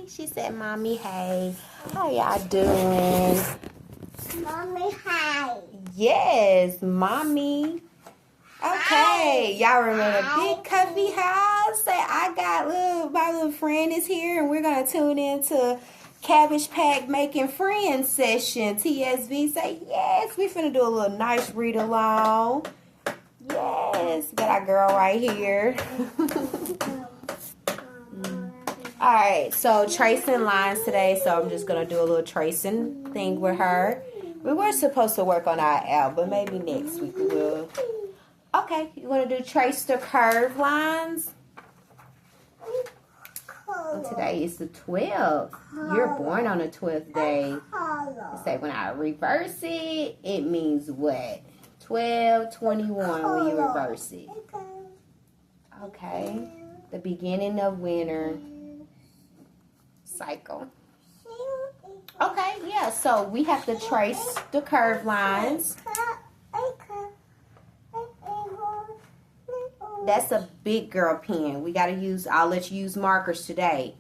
Hey. She said, Mommy, hey. How y'all doing? Mommy, hi. Yes, Mommy. Okay, y'all remember Big Coffee House? Say, I got my little friend is here, and we're going to tune into Cabbage Patch Making Friends session. TSV, say, yes, we finna do a little nice read along. Yes, got our girl right here. Alright, so tracing lines today, so I'm just going to do a little tracing thing with her. We were supposed to work on our app, but maybe next week we will. Okay, you want to do trace the curve lines? And today is the 12th. You're born on the 12th day. Say when I reverse it, it means what? 12/21 when you reverse it. Okay, the beginning of winter cycle. Okay, yeah, so we have to trace the curve lines. That's a big girl pen. We got to use, I'll let you use markers today.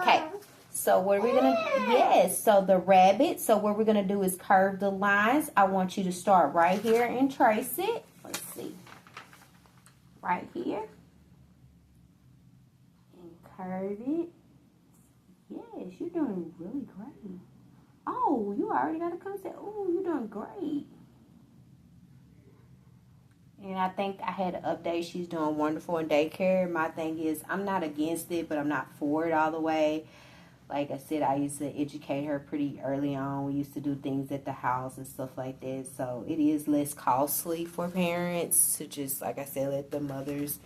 Okay, so what are we going to, yes, so the rabbit, so what we're going to do is curve the lines. I want you to start right here and trace it. Let's see. Right here. And curve it. Yes, you're doing really great. Oh, you already got a concept. Oh, you're doing great. And I think I had an update. She's doing wonderful in daycare. My thing is, I'm not against it, but I'm not for it all the way. Like I said, I used to educate her pretty early on. We used to do things at the house and stuff like that. So it is less costly for parents to just, like I said, let the mothers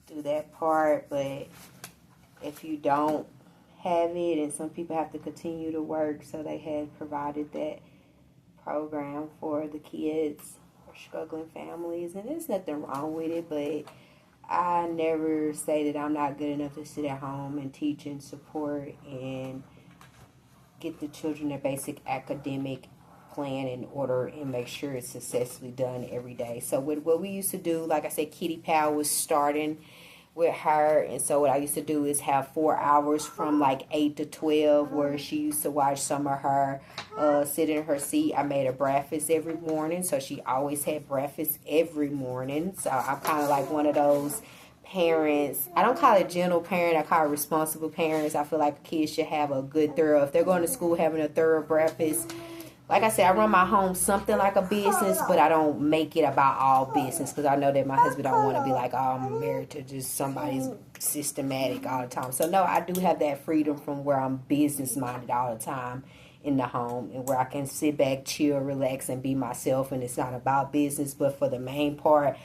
do that part. But if you don't have it, and some people have to continue to work, so they had provided that program for the kids or struggling families, and there's nothing wrong with it, but I never say that I'm not good enough to sit at home and teach and support and get the children their basic academic plan in order and make sure it's successfully done every day. So with what we used to do, like I said, Kiddie Pal was starting with her, and so what I used to do is have 4 hours from like 8 to 12 where she used to watch some of her sit in her seat. I made her breakfast every morning, so she always had breakfast every morning. So I'm kind of like one of those parents. I don't call it gentle parent, I call it responsible parents. I feel like kids should have a good thorough, if they're going to school having a thorough breakfast. Like I said, I run my home something like a business, but I don't make it about all business, because I know that my husband don't want to be like, oh, I'm married to just somebody's systematic all the time. So no, I do have that freedom from where I'm business minded all the time in the home, and where I can sit back, chill, relax, and be myself, and it's not about business. But for the main part,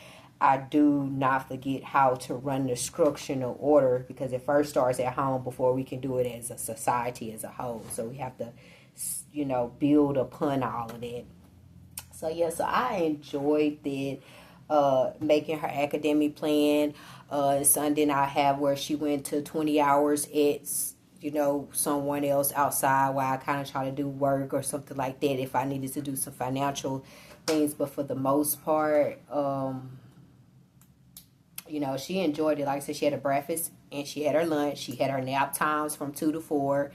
I do not forget how to run the structural order, because it first starts at home before we can do it as a society as a whole. So we have to, you know, build upon all of that. So yeah, so I enjoyed it, making her academic plan. Sunday I have where she went to 20 hours at, you know, someone else outside, while I kind of try to do work or something like that if I needed to do some financial things. But for the most part, you know, she enjoyed it. Like I said, she had a breakfast and she had her lunch. She had her nap times from 2 to 4.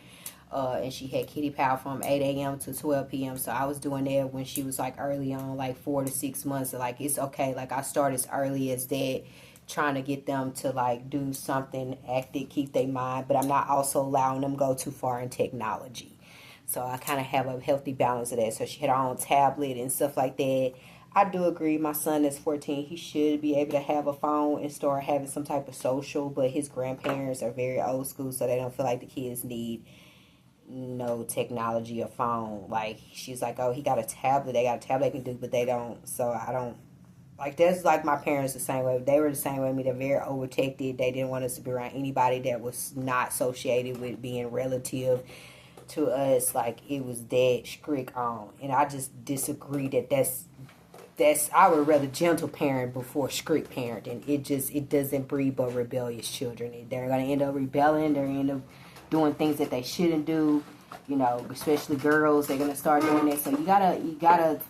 And she had Kiddie Pal from 8 a.m. to 12 p.m. So I was doing that when she was like early on, like 4 to 6 months. So like, it's okay. Like, I start as early as that, trying to get them to like do something active, keep their mind. But I'm not also allowing them go too far in technology. So I kind of have a healthy balance of that. So she had her own tablet and stuff like that. I do agree. My son is 14. He should be able to have a phone and start having some type of social. But his grandparents are very old school, so they don't feel like the kids need no technology or phone. Like, she's like, oh, he got a tablet, they got a tablet they can do, but they don't. So I don't, like, that's like my parents the same way. They were the same way with me. They're very overprotected. They didn't want us to be around anybody that was not associated with being relative to us. Like, it was that strict on, and I just disagree that that's I would rather gentle parent before strict parent, and it doesn't breed but rebellious children. They're gonna end up rebelling. They're gonna end up doing things that they shouldn't do, you know, especially girls. They're going to start doing that. So you gotta,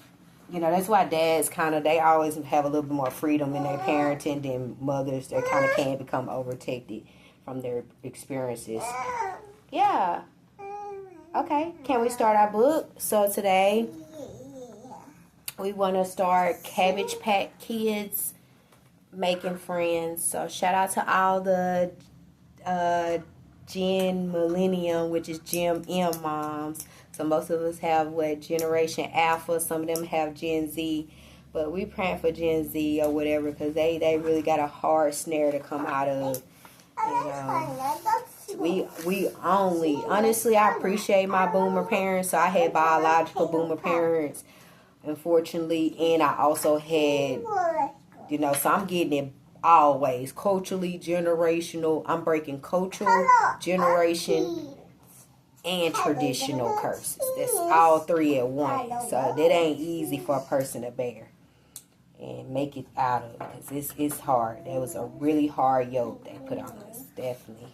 you know, that's why dads they always have a little bit more freedom in their parenting than mothers. They kind of can become overprotected from their experiences. Yeah. Okay. Can we start our book? So today we want to start Cabbage Patch Kids Making Friends. So shout out to all the Gen Millennium, which is Gen M moms. So most of us have Generation Alpha. Some of them have Gen Z. But we praying for Gen Z or whatever, because they really got a hard snare to come out of. We only, honestly, I appreciate my boomer parents. So I had biological boomer parents, unfortunately, and I also had, so I'm getting it always, culturally, generational. I'm breaking cultural, generation, and traditional curses. That's all three at once. So that ain't easy for a person to bear and make it out of, because it's hard. That was a really hard yoke they put on us, definitely.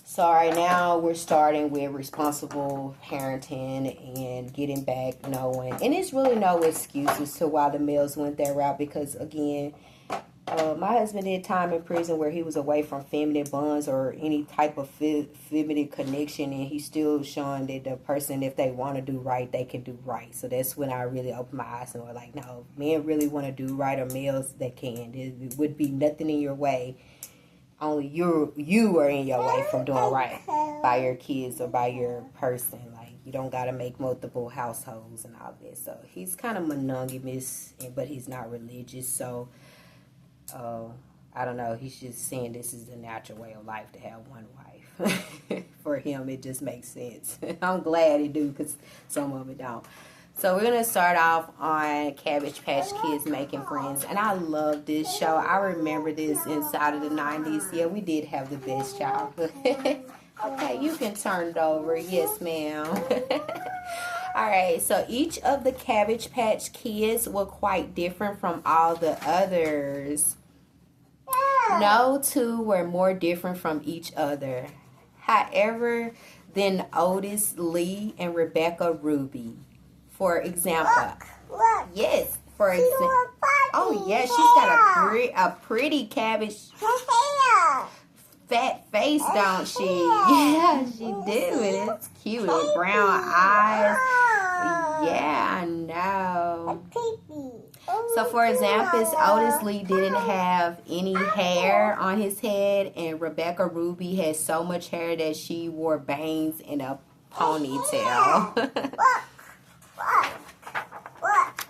So right now we're starting with responsible parenting and getting back knowing, and it's really no excuses to why the males went that route, because again, my husband did time in prison where he was away from feminine bonds or any type of feminine connection, and he's still showing that the person, if they want to do right, they can do right. So that's when I really opened my eyes and were like, no, men really want to do right, or males that can. There would be nothing in your way. Only you are in your way from doing right by your kids or by your person. Like, you don't got to make multiple households and all this. So he's kind of monogamous, but he's not religious. So I don't know. He's just saying this is the natural way of life to have one wife. For him, it just makes sense. I'm glad he do, because some of it don't. So we're going to start off on Cabbage Patch Kids Making Friends. And I love this show. I remember this inside of the 90s. Yeah, we did have the best childhood. Okay, you can turn it over. Yes, ma'am. All right, so each of the Cabbage Patch Kids were quite different from all the others. No two were more different from each other. However, than Otis Lee and Rebecca Ruby. For example, yes, for example, oh yeah, she's got a pretty cabbage fat face, don't she? Yeah, she do. It's cute. With brown eyes. Yeah, I know. So, for example, Otis Lee didn't have any hair on his head, and Rebecca Ruby had so much hair that she wore bangs in a ponytail.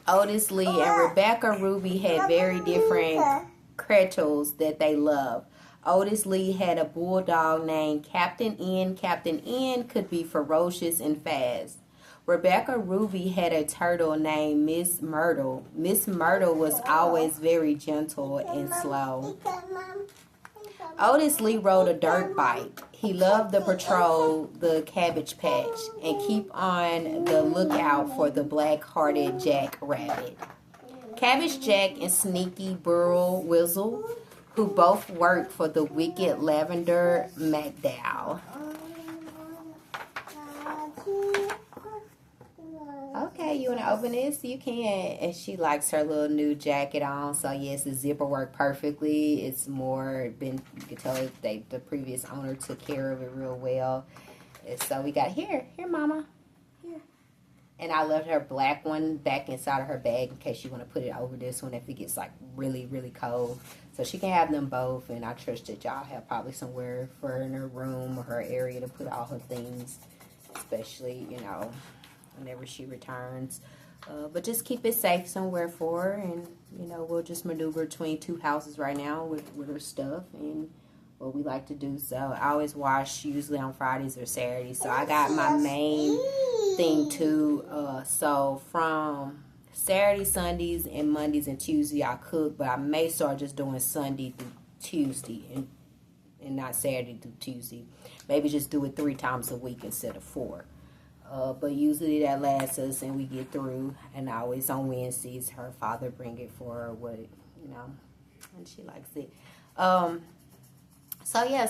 Otis Lee and Rebecca Ruby had very different creatures that they loved. Otis Lee had a bulldog named Captain N. Captain N could be ferocious and fast. Rebecca Ruby had a turtle named Miss Myrtle. Miss Myrtle was always very gentle and slow. Otis Lee rode a dirt bike. He loved to patrol the Cabbage Patch and keep on the lookout for the black-hearted Jack Rabbit. Cabbage Jack and Sneaky Burl Wizzle, who both worked for the wicked Lavender McDowell. Okay, you want to open this? You can. And she likes her little new jacket on. So, yes, the zipper worked perfectly. It's more been, you can tell the previous owner took care of it real well. And so we got, here, mama. Here. And I left her black one back inside of her bag in case you want to put it over this one if it gets like really, really cold. So she can have them both. And I trust that y'all have probably somewhere for her in her room or her area to put all her things. Especially, whenever she returns. But just keep it safe somewhere for her. And, we'll just maneuver between two houses right now with her stuff and what we like to do. So I always wash usually on Fridays or Saturdays. So I got my main thing too. So from Saturday, Sundays, and Mondays and Tuesday I cook. But I may start just doing Sunday through Tuesday and not Saturday through Tuesday. Maybe just do it 3 times a week instead of 4. But usually that lasts us and we get through. And always on Wednesdays, her father bring it for her, and she likes it.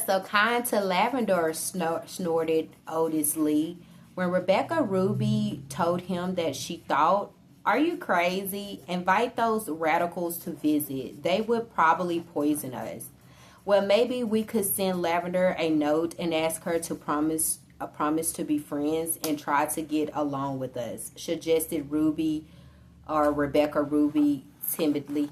So kind to Lavender, snorted Otis Lee. When Rebecca Ruby told him that she thought, "Are you crazy? Invite those radicals to visit. They would probably poison us." Well, maybe we could send Lavender a note and ask her to promise to be friends and try to get along with us, suggested Ruby or Rebecca Ruby timidly.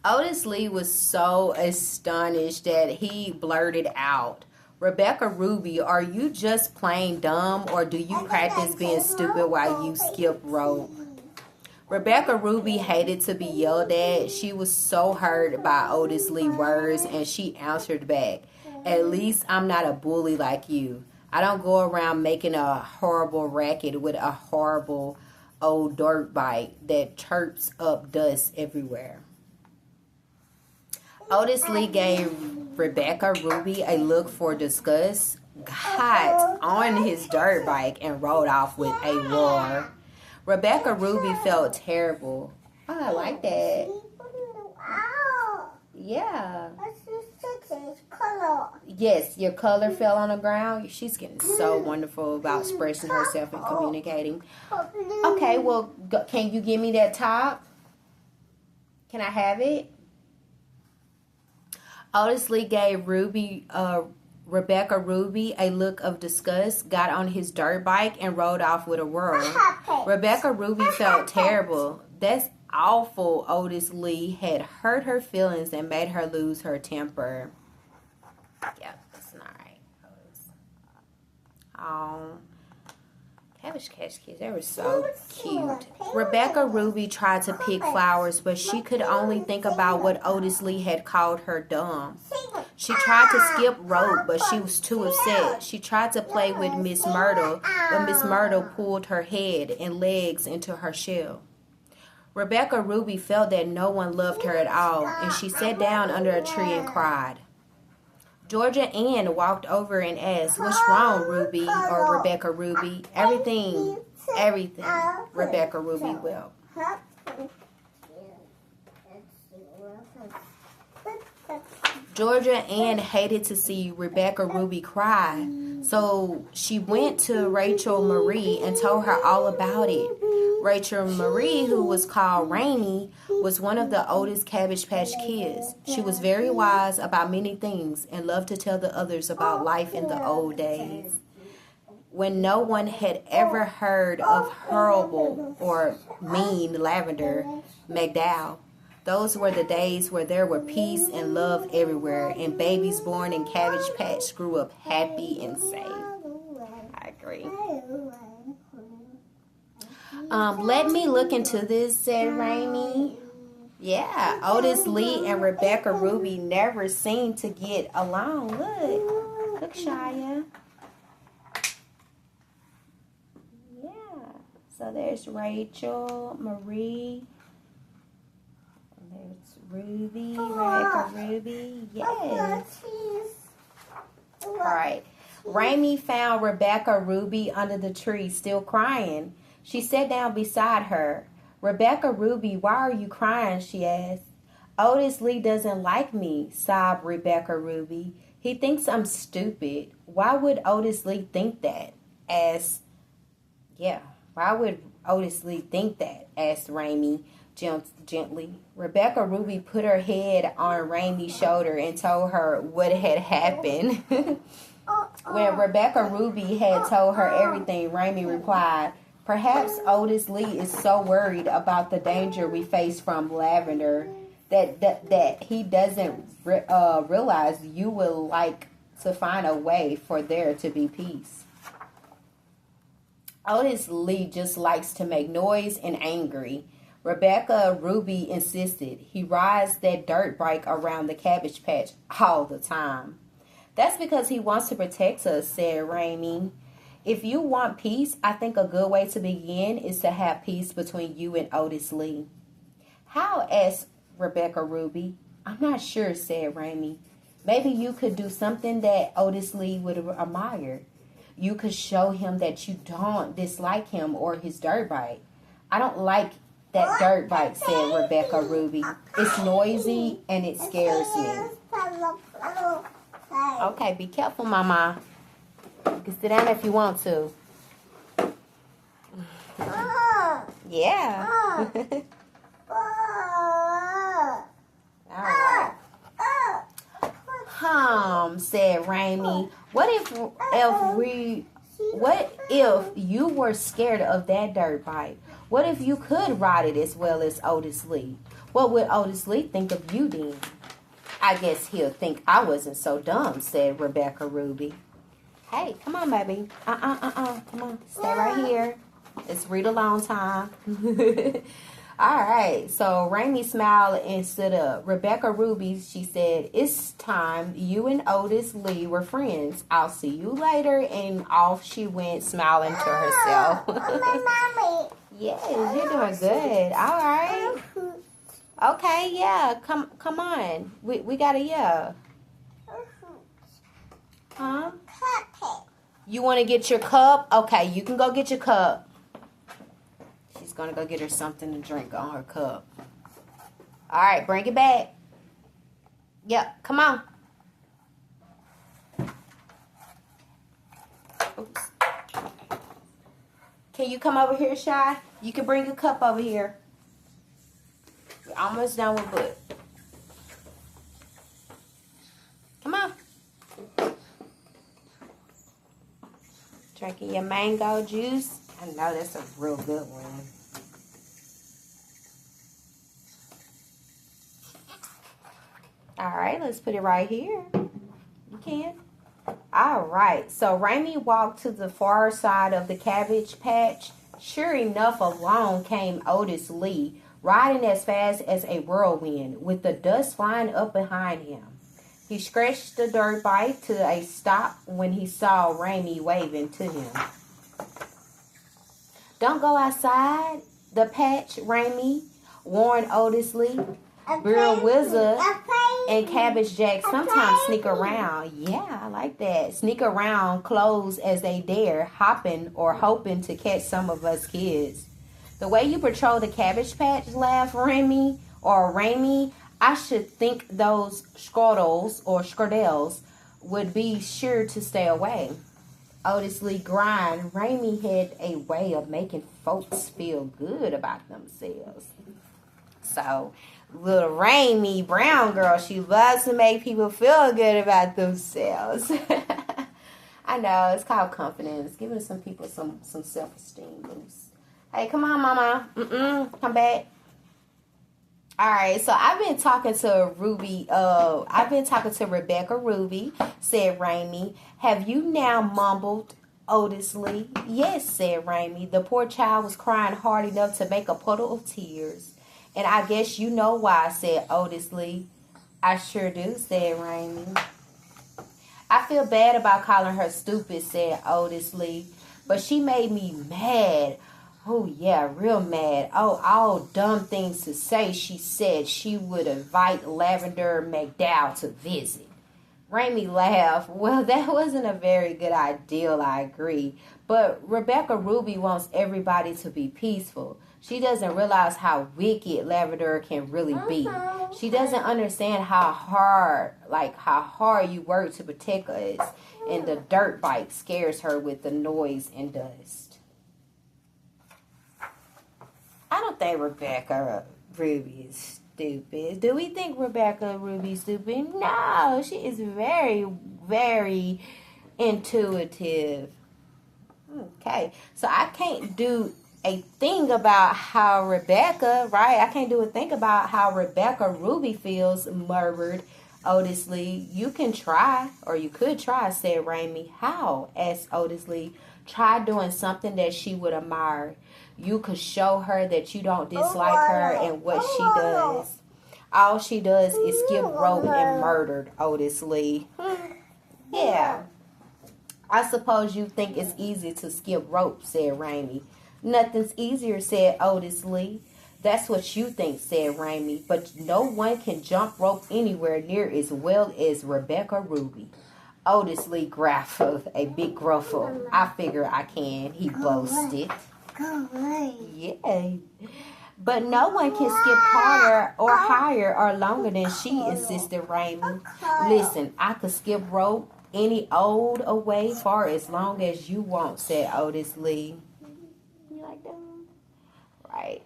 Otis Lee was so astonished that he blurted out, "Rebecca Ruby, are you just plain dumb, or do you practice being stupid while you skip rope?" Rebecca Ruby hated to be yelled at. She was so hurt by Otis Lee's words, and she answered back, "At least I'm not a bully like you. I don't go around making a horrible racket with a horrible old dirt bike that chirps up dust everywhere." Otis Lee gave Rebecca Ruby a look for disgust, got on his dirt bike, and rode off with a roar. Rebecca Ruby felt terrible. Oh, I like that. Yeah. Yes, your color fell on the ground. She's getting so wonderful about expressing herself and communicating. Okay, well, can you give me that top? Can I have it? Otis Lee gave Rebecca Ruby a look of disgust, got on his dirt bike, and rode off with a roar. Rebecca Ruby felt terrible. That's awful. Otis Lee had hurt her feelings and made her lose her temper. Yeah, that's not right. Oh, Cabbage Patch Kids, they were so cute. Rebecca Ruby tried to pick flowers, but she could only think about what Otis Lee had called her dumb. She tried to skip rope, but she was too upset. She tried to play with Miss Myrtle, but Miss Myrtle pulled her head and legs into her shell. Rebecca Ruby felt that no one loved her at all, and she sat down under a tree and cried. Georgia Ann walked over and asked, "What's wrong, Ruby?" or Rebecca Ruby. Everything, Rebecca Ruby will. Georgia Ann hated to see Rebecca Ruby cry, so she went to Rachel Marie and told her all about it. Rachel Marie, who was called Rainy, was one of the oldest Cabbage Patch Kids. She was very wise about many things and loved to tell the others about life in the old days, when no one had ever heard of horrible or mean Lavender McDowell. Those were the days where there were peace and love everywhere, and babies born in Cabbage Patch grew up happy and safe. I agree. Let me look into this, said Rainy. Yeah, Otis Lee and Rebecca Ruby never seemed to get along. Look, Shia. Yeah, so there's Rachel, Marie. There's Ruby, Rebecca Ruby. Yes. All right. Rainy found Rebecca Ruby under the tree, still crying. She sat down beside her. "Rebecca Ruby, why are you crying?" she asked. "Otis Lee doesn't like me," sobbed Rebecca Ruby. "He thinks I'm stupid." "Why would Otis Lee think that?" Why would Otis Lee think that? Asked Rainy gently. Rebecca Ruby put her head on Ramy's shoulder and told her what had happened. When Rebecca Ruby had told her everything, Ramy replied, "Perhaps Otis Lee is so worried about the danger we face from Lavender that he doesn't realize you will like to find a way for there to be peace. Otis Lee just likes to make noise and angry." Rebecca Ruby insisted. "He rides that dirt bike around the Cabbage Patch all the time." "That's because he wants to protect us," said Ramy. "If you want peace, I think a good way to begin is to have peace between you and Otis Lee." "How?" asked Rebecca Ruby. "I'm not sure," said Ramy. "Maybe you could do something that Otis Lee would admire. You could show him that you don't dislike him or his dirt bike." "I don't like that dirt bike," said Rebecca Ruby. "It's noisy and it scares me." "Okay, be careful, Mama. You can sit down if you want to." Yeah. said Raimi, what if you were scared of that dirt bike? What if you could ride it as well as Otis Lee? What would Otis Lee think of you then? I guess he'll think I wasn't so dumb, said Rebecca Ruby. Hey, come on, baby. Come on. Stay right here. It's read along time. All right. So Raimi smiled and stood up. Rebecca Ruby, she said, it's time. You and Otis Lee were friends. I'll see you later. And off she went, smiling to herself. Mommy. Yes, you're doing good. All right. Okay, yeah. Come on. We gotta, yeah. Huh? You want to get your cup? Okay, you can go get your cup. She's going to go get her something to drink on her cup. All right, bring it back. Yep, come on. Oops. Can you come over here, Shai? You can bring a cup over here. We're almost done with book. Come on. Drinking your mango juice. I know that's a real good one. All right, let's put it right here. You can. All right, so Raimi walked to the far side of the Cabbage Patch. Sure enough, along came Otis Lee, riding as fast as a whirlwind, with the dust flying up behind him. He scratched the dirt bike to a stop when he saw Raimi waving to him. Don't go outside the patch, Raimi, warned Otis Lee. Bill Wizard and Cabbage Jack sometimes sneak around. Yeah, I like that. Sneak around close as they dare, hopping or hoping to catch some of us kids. The way you patrol the Cabbage Patch, laughed Raimi, I should think those Skordels would be sure to stay away. Otis Lee grinned. Raimi had a way of making folks feel good about themselves. So, little Raimi, brown girl, she loves to make people feel good about themselves. I know, it's called confidence. Giving some people some self-esteem boost. Hey, come on, mama. Come back. All right, so I've been talking to Rebecca Ruby, said Raimi. Have you now mumbled, Otis Lee? Yes, said Raimi. The poor child was crying hard enough to make a puddle of tears. And I guess you know why, said Otis Lee. I sure do, said Raimi. I feel bad about calling her stupid, said Otis Lee. But she made me mad. Oh, yeah, real mad. Oh, all dumb things to say. She said she would invite Lavender McDowell to visit. Raimi laughed. Well, that wasn't a very good idea, I agree. But Rebecca Ruby wants everybody to be peaceful. She doesn't realize how wicked Lavender can really be. She doesn't understand how hard you work to protect us. And the dirt bike scares her with the noise and dust. I don't think Rebecca Ruby is stupid. Do we think Rebecca Ruby is stupid? No, she is very, very intuitive. Okay, so I can't do a thing about how Rebecca Ruby feels, murmured Otis Lee. You can try, or you could try, said Raimi. How? Asked Otis Lee. Try doing something that she would admire. You could show her that you don't dislike her and what she does. All she does is skip rope and murdered, Otis Lee. Yeah. I suppose you think it's easy to skip rope, said Raimi. Nothing's easier, said Otis Lee. That's what you think, said Raimi. But no one can jump rope anywhere near as well as Rebecca Ruby. Otis Lee growled a big gruffle. I figure I can, he boasted. Go away. Yeah. But no one can skip harder or higher or longer than she, insisted Raimi. Listen, I could skip rope any old away far as long as you want, said Otis Lee. You like that? Right.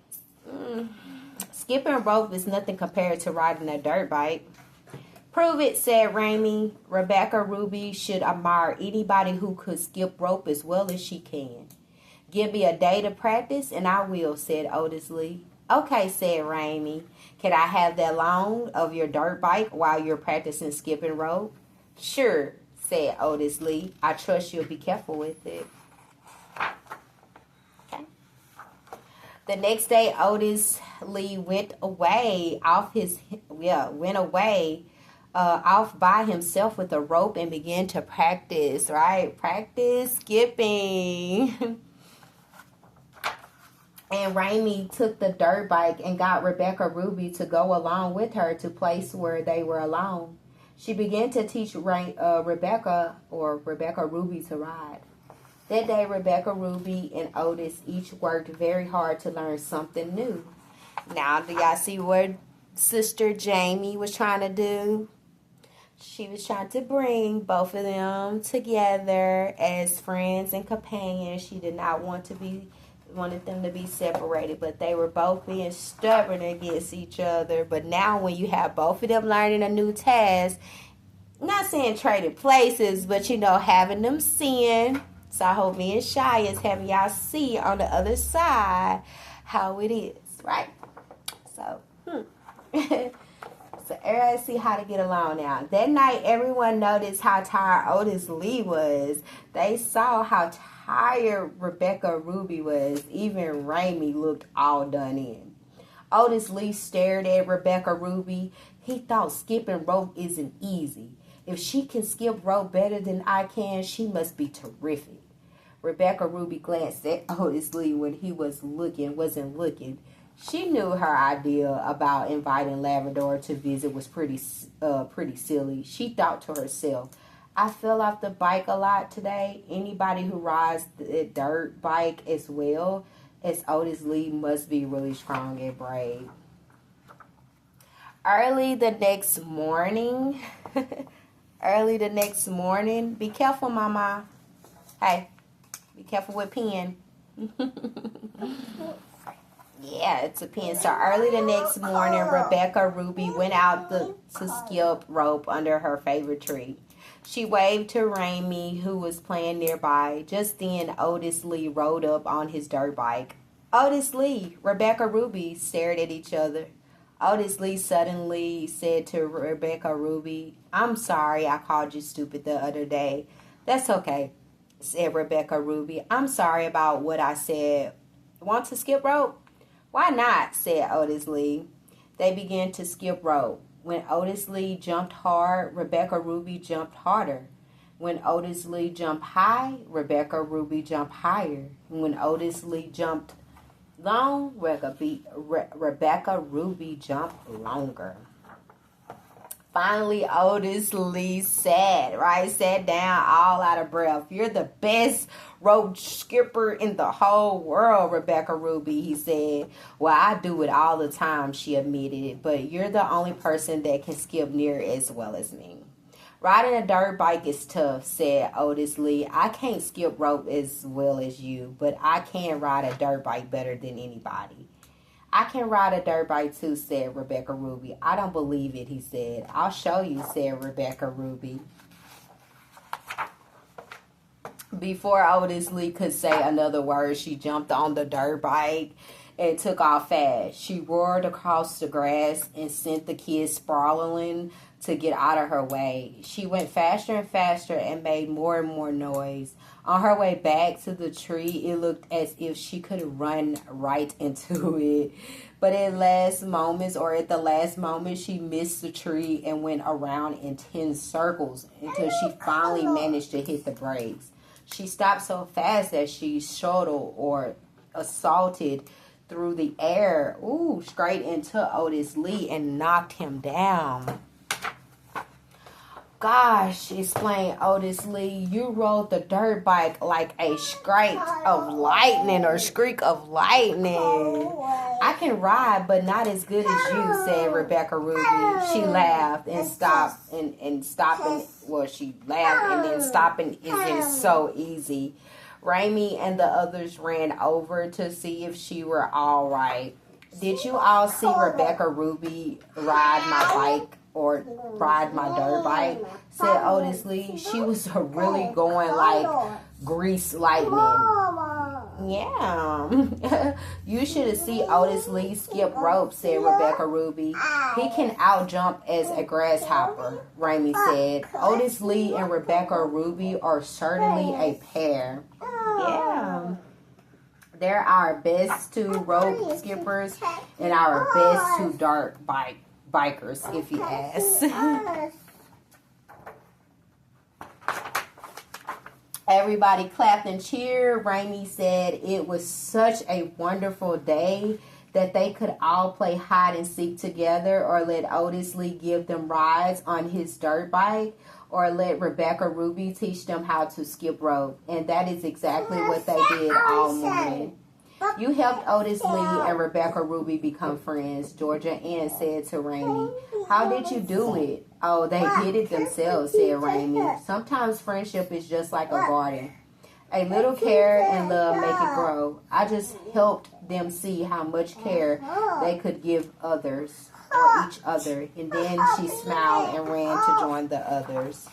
Skipping rope is nothing compared to riding a dirt bike. Prove it, said Raimi. Rebecca Ruby should admire anybody who could skip rope as well as she can. Give me a day to practice and I will, said Otis Lee. Okay, said Raimi. Can I have that loan of your dirt bike while you're practicing skipping rope? Sure, said Otis Lee. I trust you'll be careful with it. Okay. The next day, Otis Lee went away off by himself with a rope and began to practice, right? Practice skipping. And Raimi took the dirt bike and got Rebecca Ruby to go along with her to place where they were alone. She began to teach Rebecca Ruby to ride. That day, Rebecca Ruby and Otis each worked very hard to learn something new. Now, do y'all see what Sister Jamie was trying to do? She was trying to bring both of them together as friends and companions. She did not wanted them to be separated, but they were both being stubborn against each other. But now when you have both of them learning a new task, not saying trading places, but having them seeing. So I hope me and Shai is having y'all see on the other side how it is, right? So, So everybody see how to get along now. That night, everyone noticed how tired Otis Lee was. They saw how tired Rebecca Ruby was. Even Raimi looked all done in. Otis Lee stared at Rebecca Ruby. He thought skipping rope isn't easy. If she can skip rope better than I can, she must be terrific. Rebecca Ruby glanced at Otis Lee when he wasn't looking. She knew her idea about inviting Labrador to visit was pretty silly. She thought to herself, I fell off the bike a lot today. Anybody who rides the dirt bike as well as Otis Lee must be really strong and brave. Early the next morning, be careful, Mama. Hey, be careful with pen. Yeah, it's a pen. So early the next morning, Rebecca Ruby went out to skip rope under her favorite tree. She waved to Raimi, who was playing nearby. Just then, Otis Lee rode up on his dirt bike. Otis Lee, Rebecca Ruby stared at each other. Otis Lee suddenly said to Rebecca Ruby, I'm sorry I called you stupid the other day. That's okay, said Rebecca Ruby. I'm sorry about what I said. Want to skip rope? Why not, said Otis Lee. They began to skip rope. When Otis Lee jumped hard, Rebecca Ruby jumped harder. When Otis Lee jumped high, Rebecca Ruby jumped higher. When Otis Lee jumped long, Rebecca Ruby jumped longer. Finally, Otis Lee sat down all out of breath. You're the best rope skipper in the whole world, Rebecca Ruby, he said. Well, I do it all the time, she admitted it, but you're the only person that can skip near as well as me. Riding a dirt bike is tough, said Otis Lee. I can't skip rope as well as you, but I can ride a dirt bike better than anybody. I can ride a dirt bike too, said Rebecca Ruby. I don't believe it, he said. I'll show you, said Rebecca Ruby. Before Otis Lee could say another word, she jumped on the dirt bike and took off fast. She roared across the grass and sent the kids sprawling to get out of her way. She went faster and faster and made more and more noise. On her way back to the tree, it looked as if she could run right into it. But at the last moment, she missed the tree and went around in 10 circles until she finally managed to hit the brakes. She stopped so fast that she shuttled or assaulted through the air, straight into Otis Lee and knocked him down. Gosh, explained Otis Lee, you rode the dirt bike like a streak of lightning. I can ride, but not as good as you, said Rebecca Ruby. She laughed and stopped and stopping. Well, she laughed and then stopping isn't so easy. Raimi and the others ran over to see if she were all right. Did you all see Rebecca Ruby ride my bike? or ride my dirt bike, said Otis Lee. She was really going like grease lightning. Yeah. You should see Otis Lee skip rope, said Rebecca Ruby. He can out-jump as a grasshopper, Raimi said. Otis Lee and Rebecca Ruby are certainly a pair. Yeah. They're our best two rope skippers and our best two dirt bikers, if you ask. Everybody clapped and cheered. Raimi said it was such a wonderful day that they could all play hide and seek together, or let Otis Lee give them rides on his dirt bike, or let Rebecca Ruby teach them how to skip rope. And that is exactly what they did all morning. You helped Otis Lee and Rebecca Ruby become friends, Georgia Ann said to Raimi. How did you do it? Oh, they did it themselves, said Raimi. Sometimes friendship is just like a garden. A little care and love make it grow. I just helped them see how much care they could give others, or each other. And then she smiled and ran to join the others.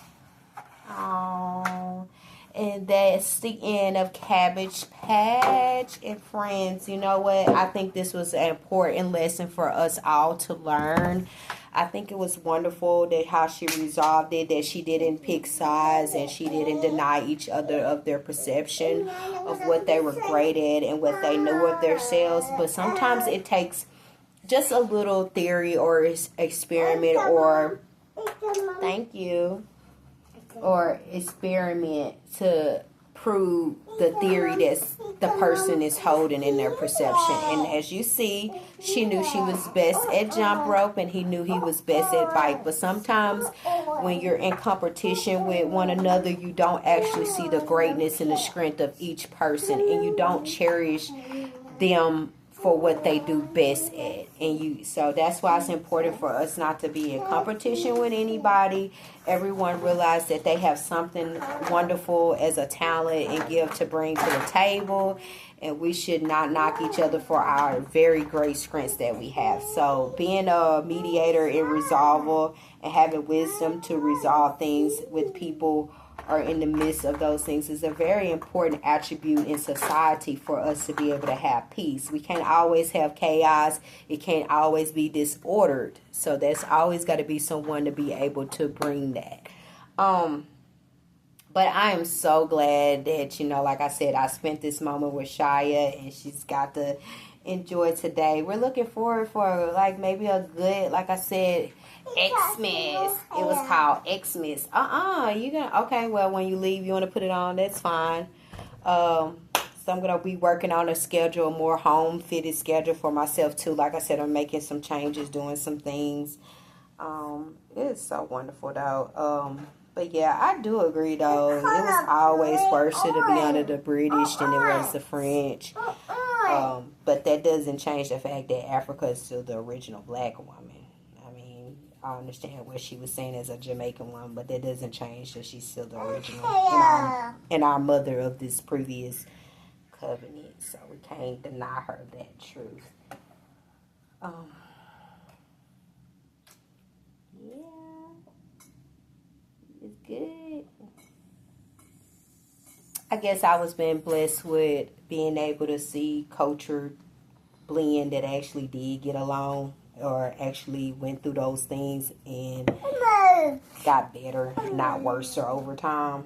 Aww. And that's the end of Cabbage Patch. And friends, you know what? I think this was an important lesson for us all to learn. I think it was wonderful that how she resolved it, that she didn't pick sides and she didn't deny each other of their perception of what they were great at and what they knew of themselves. But sometimes it takes just a little theory or experiment or, thank you, or experiment to prove the theory that the person is holding in their perception. And as you see, she knew she was best at jump rope and he knew he was best at bike. But sometimes when you're in competition with one another, you don't actually see the greatness and the strength of each person, and you don't cherish them for what they do best at. And so that's why it's important for us not to be in competition with anybody. Everyone realize that they have something wonderful as a talent and gift to bring to the table, and we should not knock each other for our very great strengths that we have. So being a mediator and resolver and having wisdom to resolve things with people or in the midst of those things is a very important attribute in society for us to be able to have peace. We can't always have chaos. It can't always be disordered. So there's always got to be someone to be able to bring that. But I am so glad that, like I said, I spent this moment with Shia and she's got to enjoy today. We're looking forward for like maybe a good, like I said, Xmas. It was called Xmas. You gonna, okay, well, when you leave, you want to put it on, that's fine. So I'm going to be working on a schedule, a more home-fitted schedule for myself, too. Like I said, I'm making some changes, doing some things. It's so wonderful, though. But, yeah, I do agree, though. It was always worse to be under the British than it was the French. But that doesn't change the fact that Africa is still the original black woman. I understand what she was saying as a Jamaican one, but that doesn't change that she's still the original and our mother of this previous covenant. So we can't deny her that truth. Yeah, it's good. I guess I was being blessed with being able to see culture blend that actually did get along, or actually went through those things and got better, not worse or over time.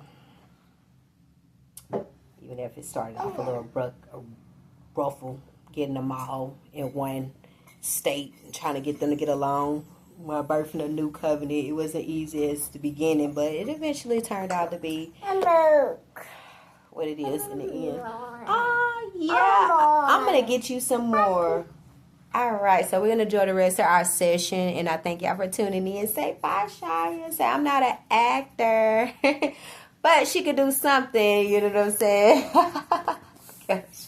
Even if it started off a little ruffle, getting them all in one state and trying to get them to get along. While birthing a new covenant, it wasn't easy as the beginning, but it eventually turned out to be what it is in the end. Yeah, I'm going to get you some more. All right, so we're going to enjoy the rest of our session, and I thank y'all for tuning in. Say bye, Shia. Say I'm not an actor, but she could do something, you know what I'm saying? Gosh.